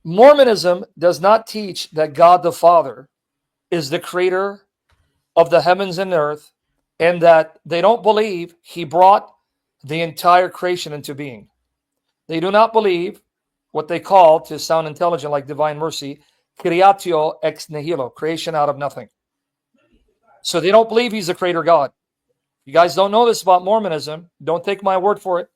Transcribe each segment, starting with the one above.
Mormonism does not teach that God the Father is the creator of the heavens and earth, and that they don't believe he brought the entire creation into being. They do not believe what they call, to sound intelligent like divine mercy, creatio ex nihilo, creation out of nothing. So they don't believe he's the creator God. You guys don't know this about Mormonism. Don't take my word for it.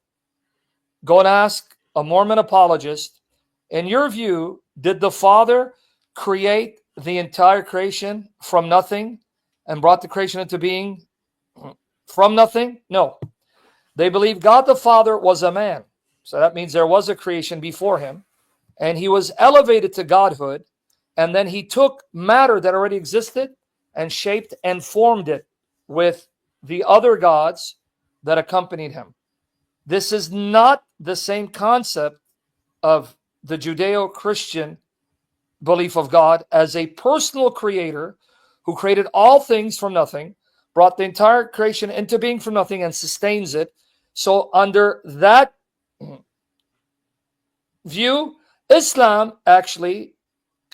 Go and ask a Mormon apologist. In your view, did the Father create the entire creation from nothing and brought the creation into being from nothing? No. They believe God the Father was a man. So that means there was a creation before him, and he was elevated to godhood, and then he took matter that already existed and shaped and formed it with the other gods that accompanied him. This is not the same concept of the Judeo-Christian belief of God as a personal creator who created all things from nothing, brought the entire creation into being from nothing, and sustains it. So under that view, Islam actually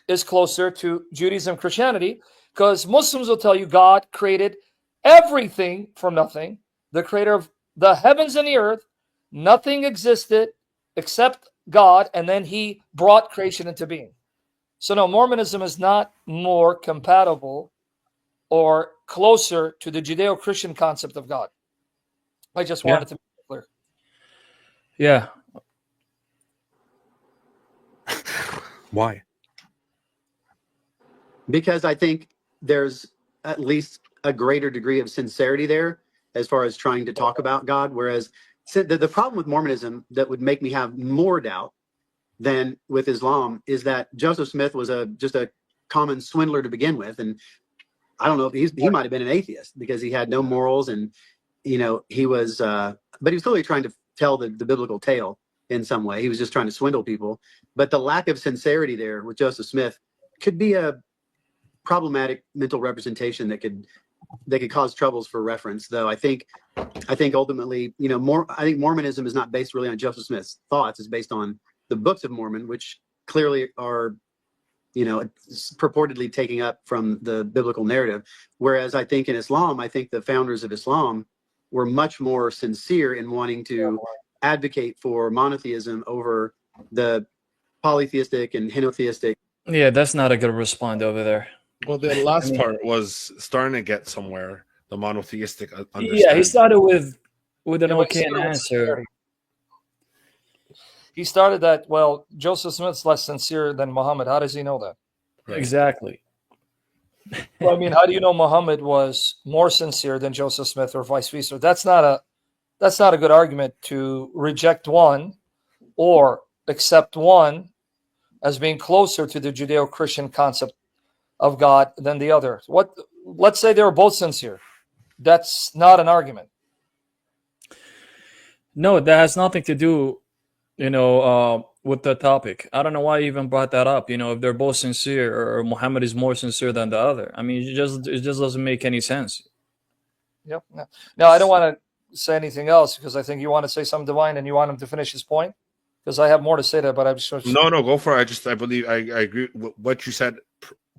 is closer to Judaism, Christianity, because Muslims will tell you God created everything from nothing, the creator of the heavens and the earth. Nothing existed except God, and then he brought creation into being. So no, Mormonism is not more compatible or closer to the Judeo-Christian concept of God. I just wanted to be clear. Yeah. Why? Because I think there's at least a greater degree of sincerity there as far as trying to talk about God. Whereas the problem with Mormonism that would make me have more doubt than with Islam is that Joseph Smith was just a common swindler to begin with. And I don't know if he might have been an atheist because he had no morals, and he was but he was clearly trying to tell the biblical tale in some way. He was just trying to swindle people. But the lack of sincerity there with Joseph Smith could be a problematic mental representation that could cause troubles for reference. Though I think ultimately, I think Mormonism is not based really on Joseph Smith's thoughts. It's based on the books of Mormon, which clearly are, purportedly taking up from the biblical narrative. Whereas I think in Islam, I think the founders of Islam were much more sincere in wanting to advocate for monotheism over the polytheistic and henotheistic. Yeah, that's not a good response over there. Well, the last part was starting to get somewhere. The monotheistic understanding. Yeah, he started with an okay answer. He started that, well, Joseph Smith's less sincere than Muhammad. How does he know that? Right. Exactly. Well, I mean, how do you know Muhammad was more sincere than Joseph Smith or vice versa? That's not a good argument to reject one or accept one as being closer to the Judeo-Christian concept of God than the other. Let's say they were both sincere. That's not an argument. No, that has nothing to do, with the topic. I don't know why you even brought that up. If they're both sincere or Muhammad is more sincere than the other. I mean, it just doesn't make any sense. Yep. Now, I don't want to say anything else because I think you want to say something divine and you want him to finish his point, because I have more to say there, but I'm just... No, go for it. I believe I agree with what you said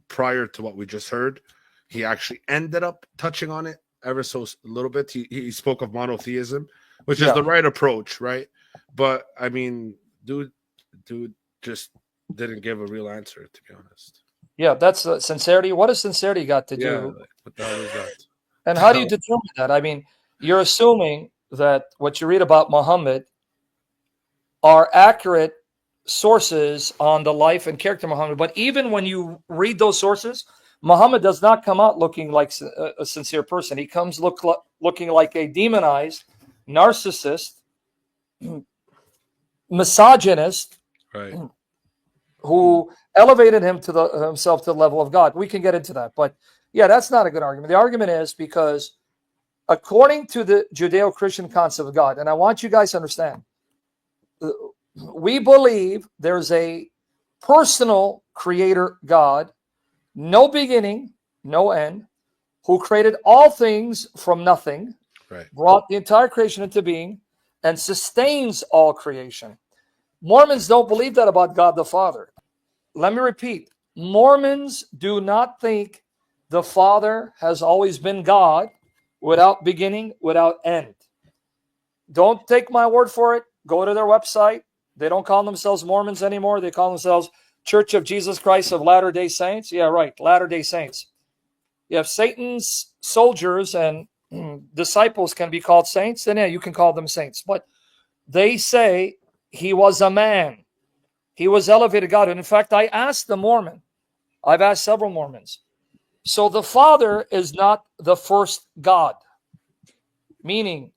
prior to what we just heard. He actually ended up touching on it ever so a little bit. He spoke of monotheism, which is the right approach, right? But I mean, dude just didn't give a real answer, to be honest. Yeah, that's sincerity. What does sincerity got to do? Yeah, what the hell is that? And how do you determine that? I mean, you're assuming that what you read about Muhammad are accurate sources on the life and character of Muhammad. But even when you read those sources, Muhammad does not come out looking like a sincere person. He comes looking like a demonized narcissist, misogynist, right, who elevated himself to the level of God. We can get into that. But yeah, that's not a good argument. The argument is because according to the Judeo-Christian concept of God, and I want you guys to understand, we believe there's a personal creator God, no beginning, no end, who created all things from nothing, right, brought the entire creation into being, and sustains all creation. Mormons don't believe that about God the Father. let me repeat. Mormons do not think the Father has always been God without beginning, without end. Don't take my word for it. Go to their website. They don't call themselves Mormons anymore. They call themselves Church of Jesus Christ of Latter-day Saints. Yeah, right, Latter-day Saints. You have Satan's soldiers and disciples can be called saints, then yeah, you can call them saints. But they say he was a man. He was elevated God. And in fact, I asked the Mormon, I've asked several Mormons, so the Father is not the first God. Meaning,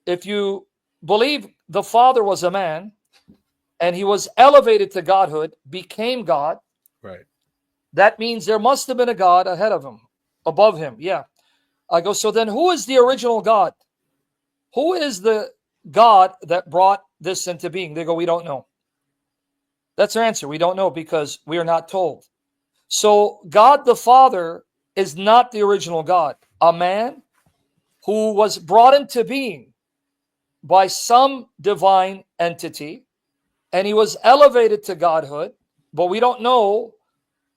if you believe the Father was a man and he was elevated to godhood, became God, Right. that means there must have been a God ahead of him, above him. Yeah. I go, so then who is the original God? Who is the God that brought this into being? They go, we don't know. That's their answer. We don't know because we are not told. So God the Father is not the original God. A man who was brought into being by some divine entity, and he was elevated to godhood, but we don't know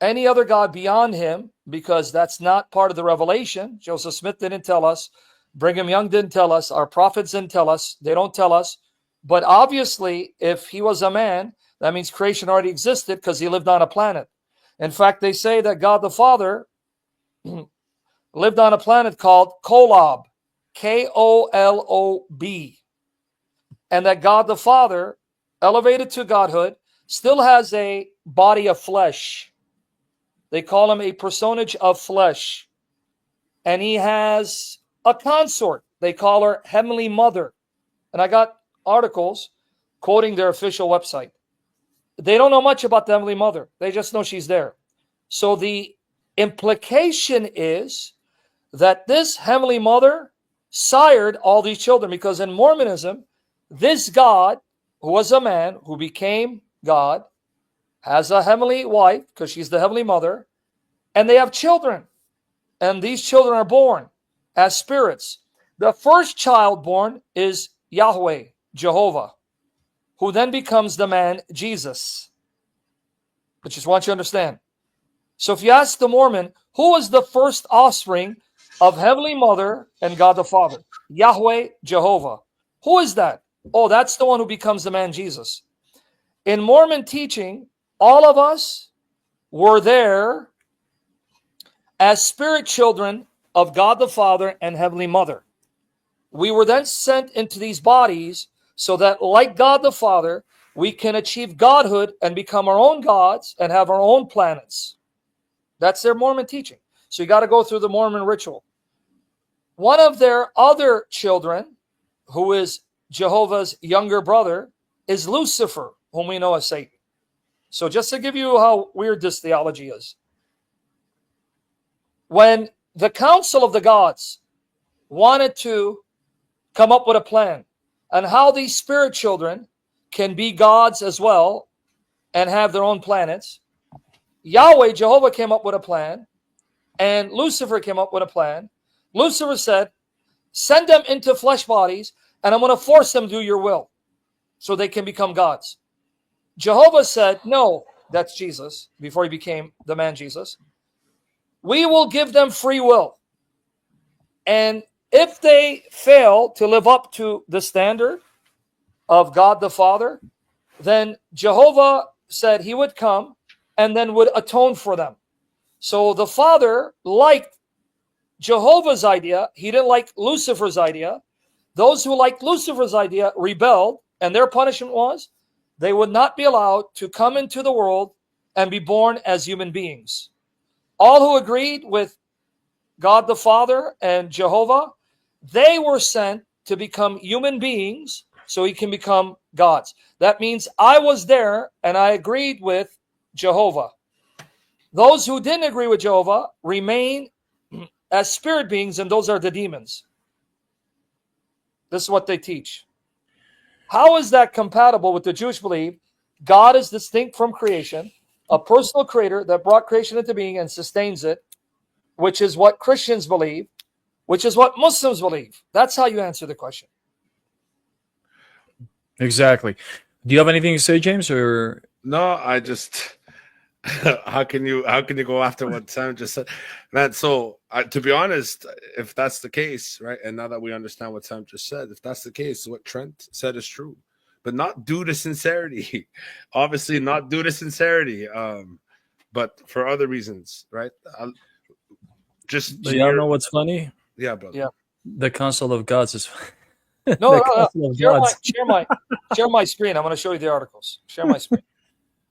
any other God beyond him because that's not part of the revelation. Joseph Smith didn't tell us. Brigham Young didn't tell us. Our prophets didn't tell us. They don't tell us. But obviously, if he was a man, that means creation already existed because he lived on a planet. In fact, they say that God the Father lived on a planet called Kolob, Kolob, and that God the Father, elevated to godhood, still has a body of flesh. They call him a personage of flesh. And he has a consort. They call her Heavenly Mother. And I got articles quoting their official website. They don't know much about the Heavenly Mother. They just know she's there. So the implication is that this Heavenly Mother sired all these children, because in Mormonism, this God, who was a man, who became God, has a heavenly wife, because she's the Heavenly Mother, and they have children. And these children are born as spirits. The first child born is Yahweh, Jehovah, who then becomes the man Jesus. I just want you to understand. So if you ask the Mormon, who was the first offspring of Heavenly Mother and God the Father? Yahweh, Jehovah. Who is that? Oh, that's the one who becomes the man Jesus. In Mormon teaching, all of us were there as spirit children of God the Father and Heavenly Mother. We were then sent into these bodies so that, like God the Father, we can achieve godhood and become our own gods and have our own planets. That's their Mormon teaching. So you got to go through the Mormon ritual. One of their other children, who is Jehovah's younger brother, is Lucifer, whom we know as Satan. So just to give you how weird this theology is. When the Council of the Gods wanted to come up with a plan on how these spirit children can be gods as well and have their own planets, Yahweh, Jehovah, came up with a plan, and Lucifer came up with a plan. Lucifer said, send them into flesh bodies, and I'm going to force them to do your will so they can become gods. Jehovah said, no, that's Jesus, before he became the man Jesus. We will give them free will. And if they fail to live up to the standard of God the Father, then Jehovah said he would come and then would atone for them. So the Father liked Jehovah's idea. He didn't like Lucifer's idea. Those who liked Lucifer's idea rebelled, and their punishment was they would not be allowed to come into the world and be born as human beings. All who agreed with God the Father and Jehovah, they were sent to become human beings so he can become gods. That means I was there and I agreed with Jehovah. Those who didn't agree with Jehovah remain as spirit beings, and those are the demons. This is what they teach. How is that compatible with the Jewish belief God is distinct from creation, a personal creator that brought creation into being and sustains it, which is what Christians believe, which is what Muslims believe? That's how you answer the question. Exactly. Do you have anything to say, James? Or No, I just How can you go after what Sam just said, man? So to be honest, if that's the case, right, and now that we understand what Sam just said, if that's the case, what Trent said is true, but not due to sincerity. Obviously, not due to sincerity, but for other reasons, right? Just But y'all know what's funny? yeah, brother. Yeah. The Council of Gods is No, the no. Council of Gods. Share my screen. I'm going to show you the articles. Share my screen.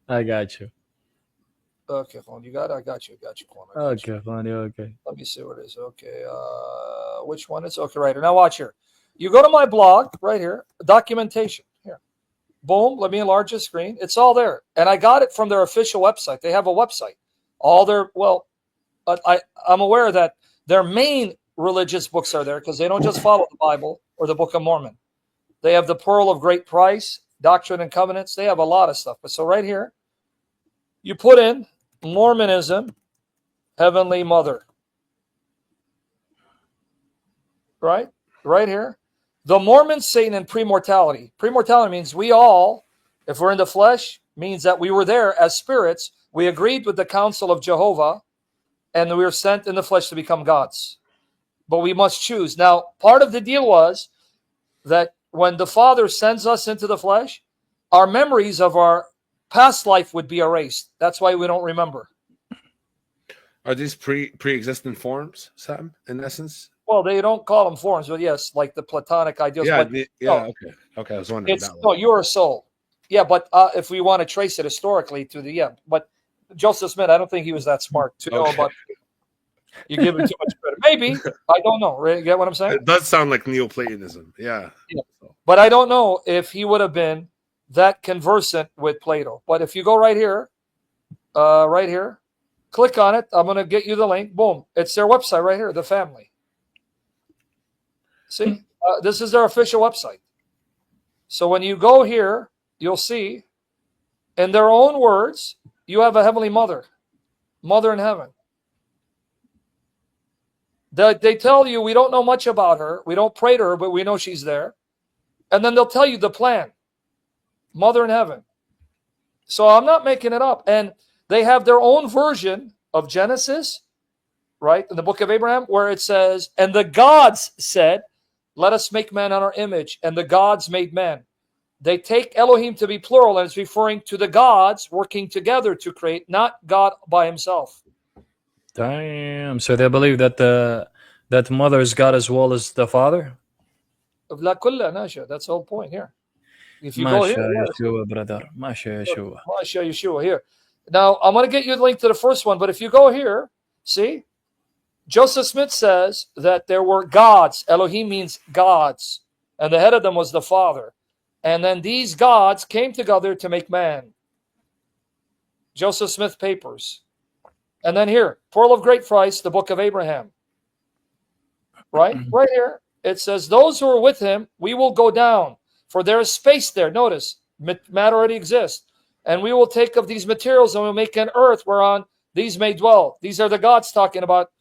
I got you. Okay, hold on. You got it? I got you. Hold on, Okay, funny. Okay. Let me see what it is. Okay, which one is okay? Right here. Now watch here. You go to my blog right here. Documentation here. Boom. Let me enlarge the screen. It's all there, and I got it from their official website. They have a website. All their I'm aware that their main religious books are there because they don't just follow the Bible or the Book of Mormon. They have the Pearl of Great Price, Doctrine and Covenants. They have a lot of stuff. But so right here, you put in Mormonism, Heavenly Mother. Right here. The Mormon, Satan, and premortality. Premortality means we all, if we're in the flesh, means that we were there as spirits. We agreed with the counsel of Jehovah, and we were sent in the flesh to become gods. But we must choose. Now, part of the deal was that when the Father sends us into the flesh, our memories of our past life would be erased. That's why we don't remember. Are these pre-existent forms, Sam, in essence? Well, they don't call them forms, but yes, like the Platonic ideals. Yeah, but okay. I was wondering. You're a soul. Yeah, but if we want to trace it historically to but Joseph Smith, I don't think he was that smart to know about. You give him too much credit. Maybe. I don't know. Right? You get what I'm saying? It does sound like Neoplatonism. Yeah. But I don't know if he would have been that conversant with Plato. But if you go right here, click on it. I'm going to get you the link. Boom. It's their website right here, the family. See? This is their official website. So when you go here, you'll see, in their own words, you have a heavenly mother, mother in heaven. They tell you we don't know much about her. We don't pray to her, but we know she's there. And then they'll tell you the plan. Mother in heaven. So I'm not making it up. And they have their own version of Genesis, right? In the book of Abraham, where it says, and the gods said, let us make man on our image. And the gods made man. They take Elohim to be plural, and it's referring to the gods working together to create, not God by himself. Damn. So they believe that that mother is God as well as the father? That's the whole point here. If you Masha go here, Yeshua, brother. Masha Yeshua. Masha Yeshua here. Now, I'm going to get you the link to the first one, but if you go here, see, Joseph Smith says that there were gods. Elohim means gods, and the head of them was the Father. And then these gods came together to make man. Joseph Smith Papers. And then here, Pearl of Great Price, the book of Abraham. Right here, it says, those who are with him, we will go down, for there is space there. Notice, matter already exists. And we will take of these materials and we'll make an earth whereon these may dwell. These are the gods talking about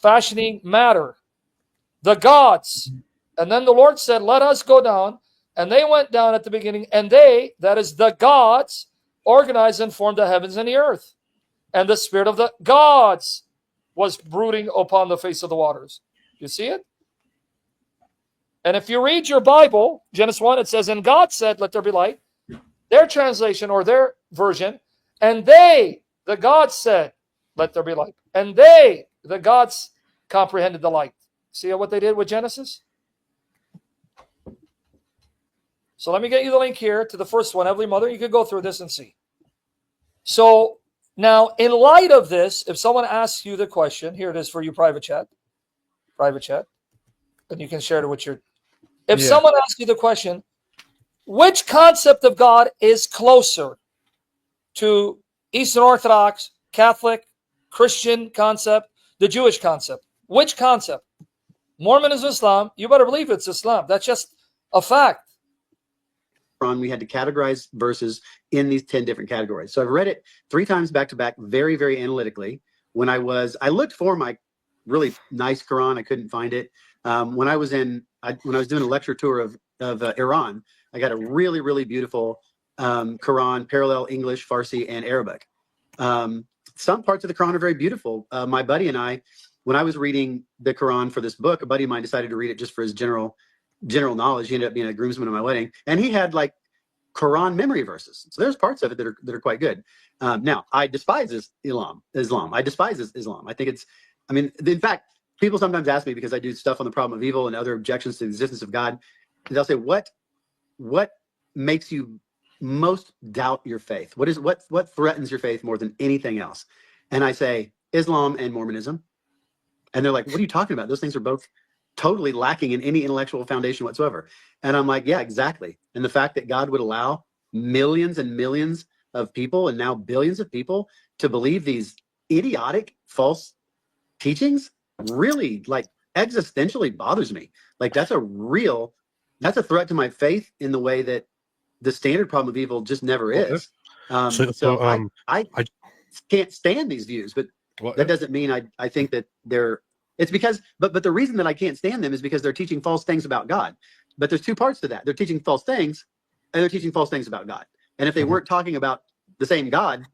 fashioning matter. The gods. And then the Lord said, let us go down. And they went down at the beginning, and they, that is the gods, organized and formed the heavens and the earth. And the spirit of the gods was brooding upon the face of the waters. You see it? And if you read your Bible, Genesis 1, it says, and God said, let there be light. Their translation or their version, and they, the gods said, let there be light. And they, the gods, comprehended the light. See what they did with Genesis? So let me get you the link here to the first one, Heavenly Mother. You could go through this and see. So now, in light of this, if someone asks you the question, here it is for you, private chat, and you can share it with your. If someone asks you the question, which concept of God is closer to Eastern Orthodox, Catholic, Christian concept, the Jewish concept? Which concept? Mormonism, Islam, you better believe it's Islam. That's just a fact. We had to categorize verses in these 10 different categories. So I've read it 3 times back to back, very, very analytically. When I looked for my really nice Quran, I couldn't find it. When I was doing a lecture tour of Iran, I got a really, really beautiful Quran, parallel English, Farsi, and Arabic. Some parts of the Quran are very beautiful. My buddy and I, when I was reading the Quran for this book, a buddy of mine decided to read it just for his general knowledge. He ended up being a groomsman at my wedding, and he had like Quran memory verses. So there's parts of it that are quite good. Now, I despise Islam. I despise Islam. I think in fact, people sometimes ask me, because I do stuff on the problem of evil and other objections to the existence of God, they'll say, what makes you most doubt your faith? What threatens your faith more than anything else? And I say, Islam and Mormonism. And they're like, what are you talking about? Those things are both totally lacking in any intellectual foundation whatsoever. And I'm like, yeah, exactly. And the fact that God would allow millions and millions of people, and now billions of people, to believe these idiotic, false teachings really, like, existentially bothers me. Like, that's a threat to my faith in the way that the standard problem of evil just never is. I can't stand these views, but that doesn't mean I think that it's because, but the reason that I can't stand them is because they're teaching false things about God. But there's two parts to that. They're teaching false things, and they're teaching false things about God. And if they weren't talking about the same God,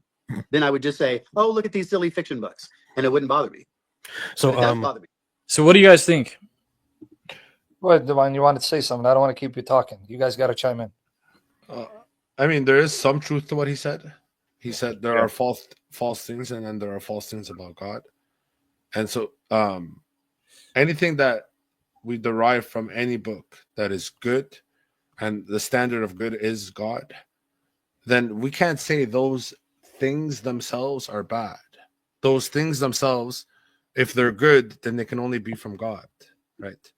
then I would just say, oh, look at these silly fiction books, and it wouldn't bother me. So But it does bother me. So what do you guys think? Go ahead, Divine. You wanted to say something. I don't want to keep you talking. You guys got to chime in. I mean, there is some truth to what he said. He said there are false things, and then there are false things about God. And so anything that we derive from any book that is good, and the standard of good is God, then we can't say those things themselves are bad. Those things themselves, if they're good, then they can only be from God, right?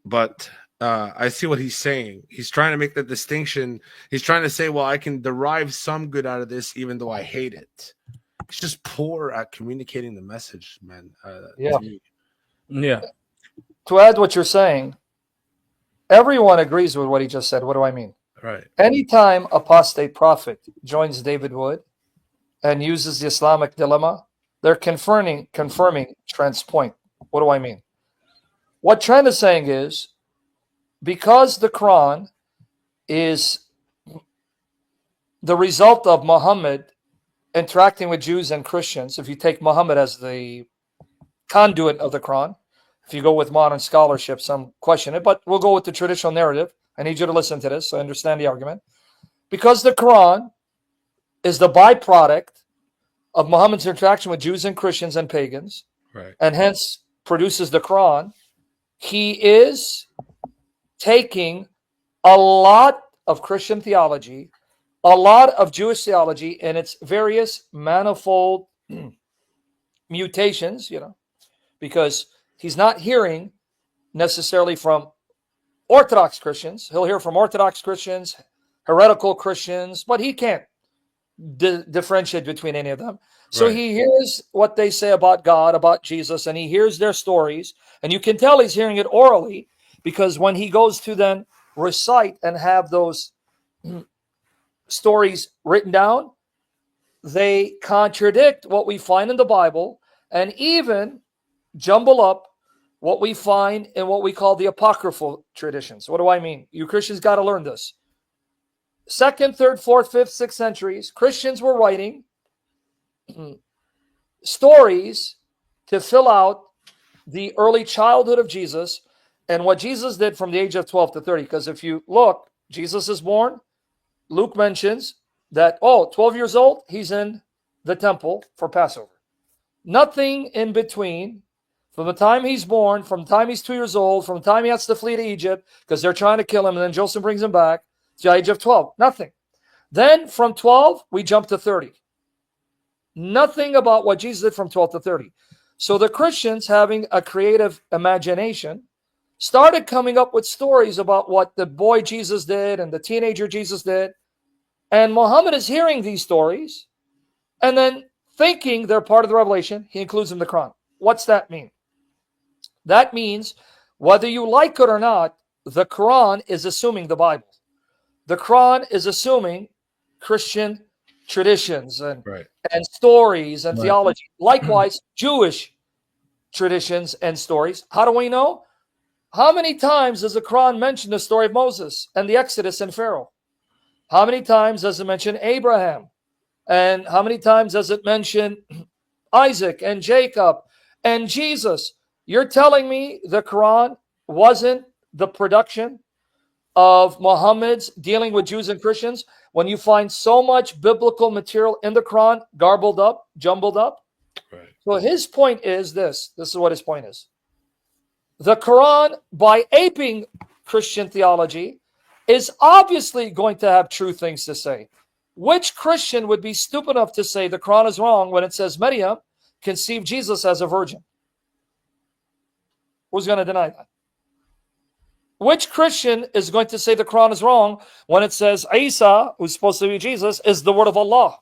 But I see what he's saying. He's trying to make the distinction. He's trying to say, well, I can derive some good out of this even though I hate it. He's just poor at communicating the message, man. Yeah. To add what you're saying, everyone agrees with what he just said. What do I mean? Right. Anytime apostate prophet joins David Wood and uses the Islamic dilemma, they're confirming Trent's point. What do I mean? What Trent is saying is, because the Quran is the result of Muhammad interacting with Jews and Christians, if you take Muhammad as the conduit of the Quran, if you go with modern scholarship, some question it, but we'll go with the traditional narrative. I need you to listen to this so I understand the argument. Because the Quran is the byproduct of Muhammad's interaction with Jews and Christians and pagans, Right. and hence produces the Quran, he is taking a lot of Christian theology, a lot of Jewish theology and its various manifold mutations, because he's not hearing necessarily from Orthodox Christians. He'll hear from Orthodox Christians, heretical Christians, but he can't differentiate between any of them. So Right. he hears what they say about God, about Jesus, and he hears their stories. And you can tell he's hearing it orally, because when he goes to then recite and have those stories written down, they contradict what we find in the Bible and even jumble up what we find in what we call the apocryphal traditions. What do I mean? You Christians got to learn this. 2nd, 3rd, 4th, 5th, 6th centuries, Christians were writing stories to fill out the early childhood of Jesus and what Jesus did from the age of 12 to 30. Because if you look, Jesus is born. Luke mentions that, 12 years old, he's in the temple for Passover. Nothing in between. From the time he's born, from the time he's 2 years old, from the time he has to flee to Egypt because they're trying to kill him, and then Joseph brings him back, to the age of 12. Nothing. Then from 12, we jump to 30. Nothing about what Jesus did from 12 to 30. So the Christians, having a creative imagination, started coming up with stories about what the boy Jesus did and the teenager Jesus did. And Muhammad is hearing these stories and then thinking they're part of the revelation. He includes them in the Quran. What's that mean? That means whether you like it or not, the Quran is assuming the Bible. The Quran is assuming Christian traditions and stories and theology. Likewise, Jewish traditions and stories. How do we know? How many times does the Quran mention the story of Moses and the Exodus and Pharaoh? How many times does it mention Abraham And how many times does it mention Isaac and Jacob and Jesus? You're telling me the Quran wasn't the production of Muhammad's dealing with Jews and Christians when you find so much biblical material in the Quran garbled up, jumbled up? Right. So his point is this. This is what his point is. The Quran, by aping Christian theology, is obviously going to have true things to say. Which Christian would be stupid enough to say the Quran is wrong when it says Maryam conceived Jesus as a virgin? Who's going to deny that? Which Christian is going to say the Quran is wrong when it says Isa, who's supposed to be Jesus, is the word of Allah?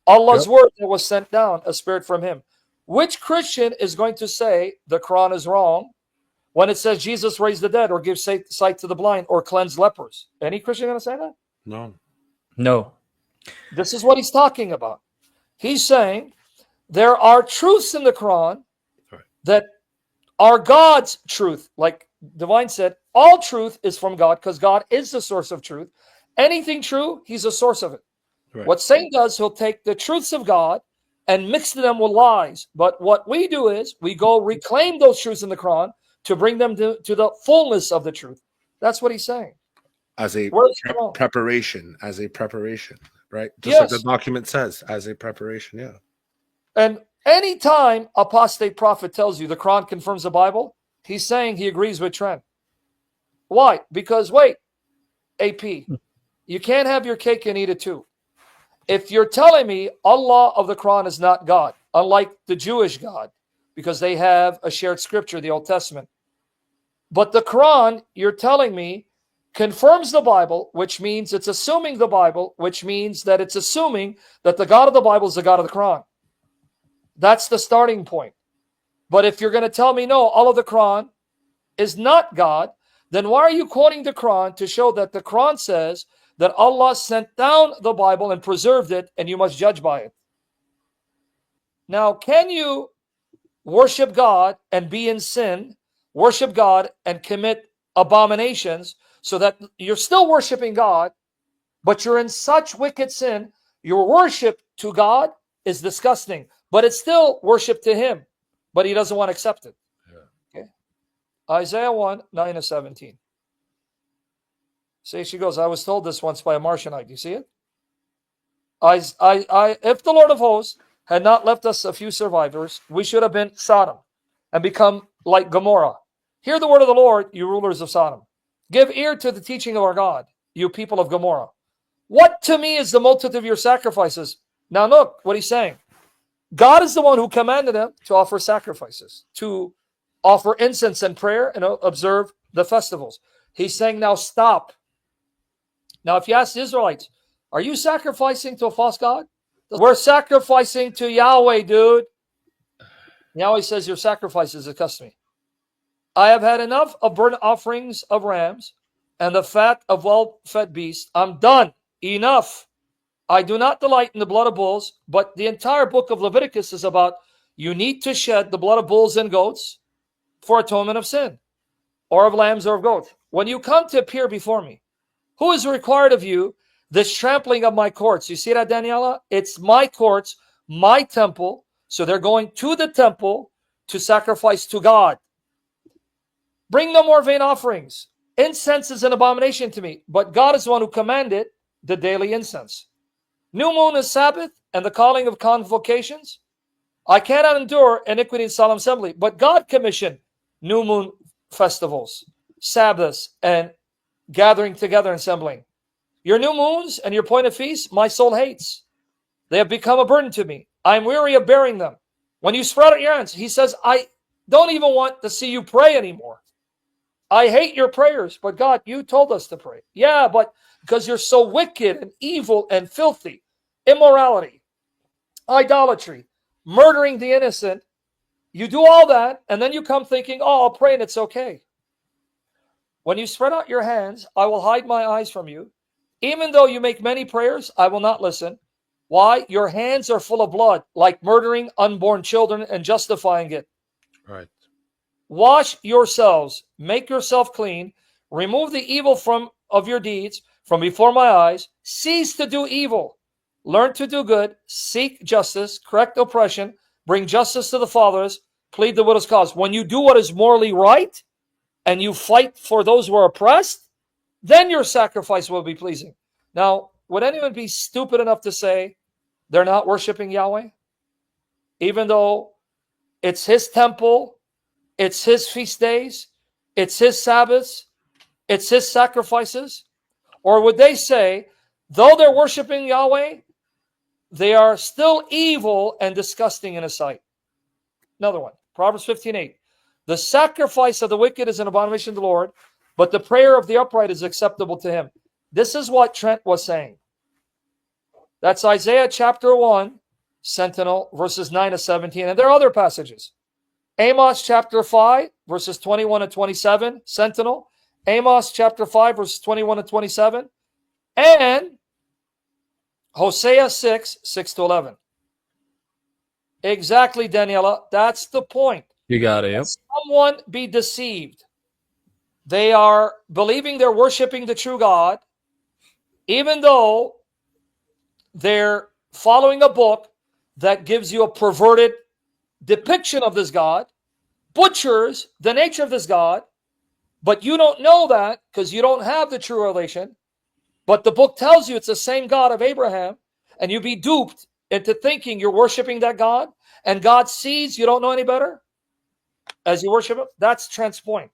Allah's word that was sent down, a spirit from him. Which Christian is going to say the Quran is wrong when it says Jesus raised the dead or gives sight to the blind or cleansed lepers? Any Christian going to say that? No. No. This is what he's talking about. He's saying there are truths in the Quran that are God's truth. Like Divine said, all truth is from God because God is the source of truth. Anything true, he's a source of it. Right. What Satan does, he'll take the truths of God and mix them with lies. But what we do is we go reclaim those truths in the Quran to bring them to the fullness of the truth. That's what he's saying. As a preparation, right? Just like the document says, as a preparation, yeah. And anytime apostate prophet tells you the Quran confirms the Bible, he's saying he agrees with Trent. Why? Because, wait, AP, you can't have your cake and eat it too. If you're telling me Allah of the Quran is not God, unlike the Jewish God, because they have a shared scripture, the Old Testament, but the Quran, you're telling me, confirms the Bible, which means it's assuming the Bible, which means that it's assuming that the God of the Bible is the God of the Quran. That's the starting point. But if you're going to tell me, no, all of the Quran is not God, then why are you quoting the Quran to show that the Quran says that Allah sent down the Bible and preserved it, and you must judge by it? Now, can you worship God and be in sin, worship God and commit abominations so that you're still worshiping God, but you're in such wicked sin, your worship to God is disgusting, but it's still worship to him, but he doesn't want to accept it. Yeah. Okay. Isaiah 1, 9-17. See, she goes, I was told this once by a Marcionite. You see it? If the Lord of hosts had not left us a few survivors, we should have been Sodom and become like Gomorrah. Hear the word of the Lord, you rulers of Sodom. Give ear to the teaching of our God, you people of Gomorrah. What to me is the multitude of your sacrifices? Now look what he's saying. God is the one who commanded them to offer sacrifices, to offer incense and prayer and observe the festivals. He's saying, now stop. Now, if you ask the Israelites, are you sacrificing to a false god? We're sacrificing to Yahweh, dude. Yahweh says your sacrifice is a custom. I have had enough of burnt offerings of rams and the fat of well-fed beasts. I'm done. Enough. I do not delight in the blood of bulls, but the entire book of Leviticus is about you need to shed the blood of bulls and goats for atonement of sin, or of lambs or of goats. When you come to appear before me, who is required of you this trampling of my courts? You see that, Daniela? It's my courts, my temple. So they're going to the temple to sacrifice to God. Bring no more vain offerings. Incense is an abomination to me, but God is the one who commanded the daily incense. New moon is Sabbath and the calling of convocations. I cannot endure iniquity in solemn assembly, but God commissioned new moon festivals, Sabbaths, and gathering together and assembling. Your new moons and your point of feast, my soul hates. They have become a burden to me. I am weary of bearing them. When you spread out your hands, he says, I don't even want to see you pray anymore. I hate your prayers, but God, you told us to pray. Yeah, but because you're so wicked and evil and filthy, immorality, idolatry, murdering the innocent, you do all that, and then you come thinking, oh, I'll pray and it's okay. When you spread out your hands, I will hide my eyes from you. Even though you make many prayers, I will not listen. Why? Your hands are full of blood, like murdering unborn children and justifying it. Right. Wash yourselves, make yourself clean, remove the evil of your deeds from before my eyes. Cease to do evil. learn to do good, seek justice, correct oppression, bring justice to the fatherless, plead the widow's cause. When you do what is morally right and you fight for those who are oppressed, then your sacrifice will be pleasing. Now, would anyone be stupid enough to say they're not worshiping Yahweh? Even though it's his temple, it's his feast days, it's his Sabbaths, it's his sacrifices? Or would they say, though they're worshiping Yahweh, they are still evil and disgusting in his sight? Another one, Proverbs 15:8. The sacrifice of the wicked is an abomination to the Lord, but the prayer of the upright is acceptable to him. This is what Trent was saying. That's Isaiah chapter 1, Sentinel, verses 9 to 17. And there are other passages. Amos chapter 5, verses 21 and 27, Sentinel. Amos chapter 5, verses 21 and 27. And Hosea 6, 6 to 11. Exactly, Daniela. That's the point. You got it. Yep. Someone be deceived. They are believing they're worshiping the true God, even though they're following a book that gives you a perverted depiction of this God, butchers the nature of this God, but you don't know that because you don't have the true revelation. But the book tells you it's the same God of Abraham, and you be duped into thinking you're worshiping that God, and God sees you don't know any better as you worship him. That's Trent's point.